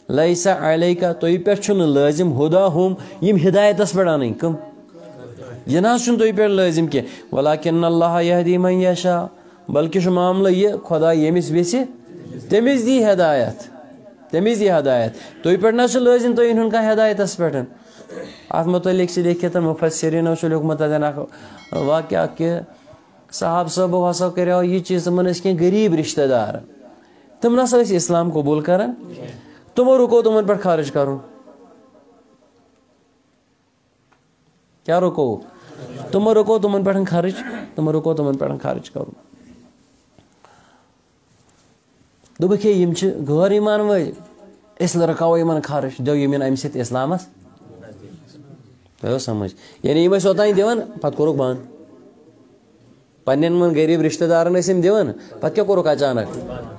लैसा अलैका तुई पे लाजिम हुदाहुम यम हिदायतस पे आन कम यह ना तुई पे लाजिम के वलाकिन अल्लाह यहदी मन यशा बल्कि मामला यह खुदा यमिस वेसी तमिस दी हिदायत तुई पे ना लाजिम तुम हन कह हिदायतस पे अत मुतलिक से लिखित मुफस्सिरीनो लिखमत वाक़या कि साहब साहब हसा करो यह चीज़ तमन कह गरीब रिश्तेदार तम ना इस्लाम कबूल कर तुमो रुको तुमन पे खर्च करो क्या रुको तुम रुको तुमन पे खर्च करो दुबक यम गैर ईमान वल इस रकाव इन खर्च दो यम अम सत इस्लामस तो समझ यानी यम ओतान दिवान पत कोरुक बंद पन्न गरीब रिश्तेदारन दिवान पत क्या कोरुक अचानक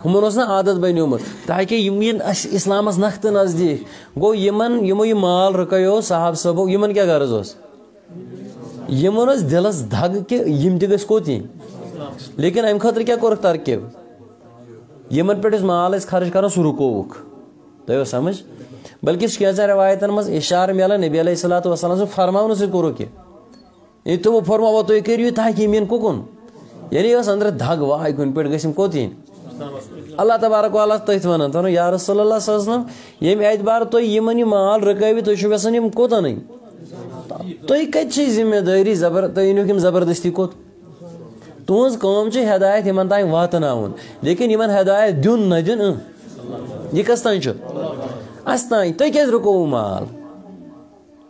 हमन ना आदत बनोमुत ताकि यम इस्लामस नख्त नजदीक गो यमो यह माल रुको साहब साहबो यमन क्या गर्ज यमन दिलस धग कि यम त कोत लेकिन अम खतर क्या कोरुक तरकीब यमन पे माल खर्च कर सह रुकोवुक तो समझ बल्कि कैसा रवायतन मज इशार मिलान नबी अलैहिस्सलातु वस्सलाम फरमावन सह कोरुक ये तुम फरमावो तुम करियो ताकि यम कुकुन यानी अंदर धग वाय कुन पे गम कोत अल्लाह तबारक व तौला तथ वन तो या रसूलुल्लाह सल्लल्लाहु अलैहि वसल्लम यम एतबार तुम यमन यह माल रुकव तुम यसान यम कोतन तुम कत जिम्मेदारी तुम यम जबरदस्ती कोत तुज कम हिदायत इन तान वातन लेकिन इन हिदायत दिन न दिन यह कस तान अस तान तुम क्या रुको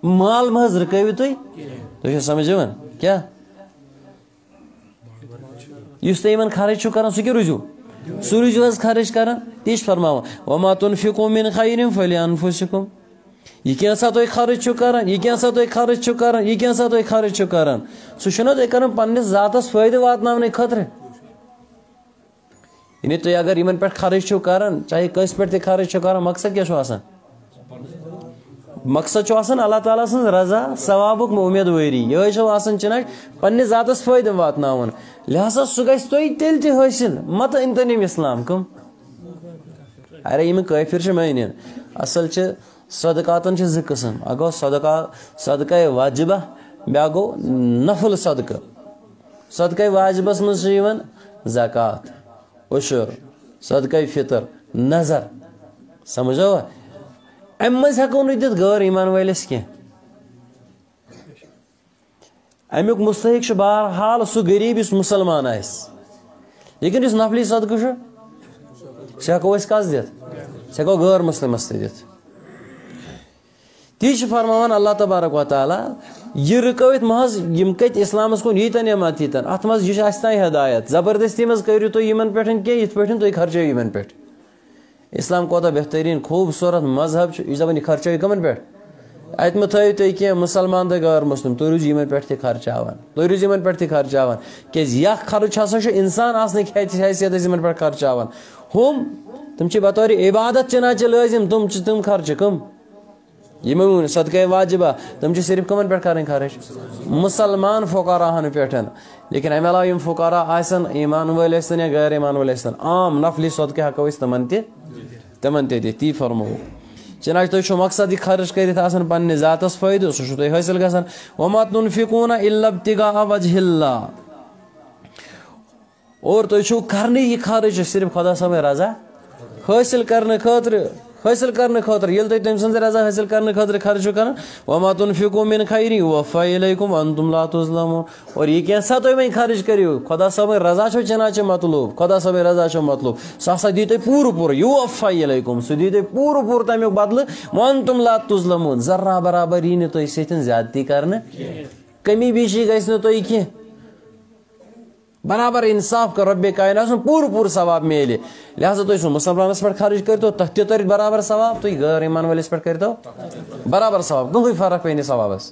माल मज रुकव तुम समझ क्या तुम खर्च कर सह रुजू खर्च कर ती फरमावा वमा तुनफिकू मिन खैरिन फलिअनफुसिकुम यह क्या तुम खर्च कर यह क्या तुम खर्च कर यह क्या तुम खर्च कर सह कर पन्निस जातस फायदे वातन खतर यानी तुम अगर इन पे खर्च कर चाहे कस पे खर्च कर मकसद क्या मकसद अल्लाह ताला सं रजा सवाबुक उम्मीदवारी यह चना पन्निस जातस फायदे वातन लिहाजा सह गस तेल ते हासिल मत इन तनिम इस्लाम कम अरे यम काफिर मान असल सदकातन ज किस्म अगो सदका वाजिबा ब्या गो नफल सदका वाजिबस मज ज़कात उशर सदका फितर नजर समझो अम मज हेको न दित गैर ईमान वालिस कह अमुक मुस्तहिक बहरहाल सह गरीब इस मुसलमान आस लेकिन इस नफली सदका सह हेको कस दित सह हेको गैर मुस्लिमस ते दित ती फरमान अल्लाह तबारक व तआला यह रुकवित महज यम कत इस्लामस कुन यीतन यमत यीतन अत मज यह तान हिदायत जबरदस्ती मज करियो तुम इन पे कह ये तुम खर्चो इन पे इस्लाम कोता बेहतरीन खूबसूरत मजहब यह दपान खर्चो कमन पे अत मे थो तुम कह मुसलमान तो गैर मुस्लिम तुम रूज इन पे खर्चावान तुम रूज इन पे खर्चावान क्या खर्च हसा इंसान आसन हैसियत इन पे खर्चावान हम तुम बतौर इबादत चना लाजिम तुम खर्च कम यम सदका वाजिबा तुम सिर्फ कमन पे कर खर्च मुसलमान फुकाराहन पे लेकिन अमे अलावा यम फुकारा आसन ईमान वाल या गैर ईमान वाल आम नफली सदका हेको तमन ती फरमो चना तुम मकसद यह खर्च कर पन्ने जातस फायदे सह तुम हासिल गसान वमा तुनफिकूना इल्ला इब्तिगा वजहिल्लाह और तुम करने यह खर्च सिर्फ खुदा समय रजा हासिल करने खतर ये तम सज रजा हासिल करने खतर खर्च कर वमा तुनफिकू मिन खैरि वफ़ा इलैकुम अंतुम ला तुज़लमून और ये क्या तुम खर्च करो खुदा सब रजा चना मतलूब खुदा सब रजा मतलूब सह दी तुम पूर युफ़ा इलैकुम सह दी तुम पूर तमिक बदल अंतुम ला तुज़लमून जर्रा बराबर यी तुम सत ज्यादती कर कमी बेशी गई तुम कह बराबर इंसाफ कर रब्बे कायनात पूर सवाब मिले लिहाजा तुम मुसलमानस पे खर्च कर तो तथ तर बराबर सवाब तुम गैर ईमान वालिस पे कर बराबर सवाब कहीं फर्क पे सवाबस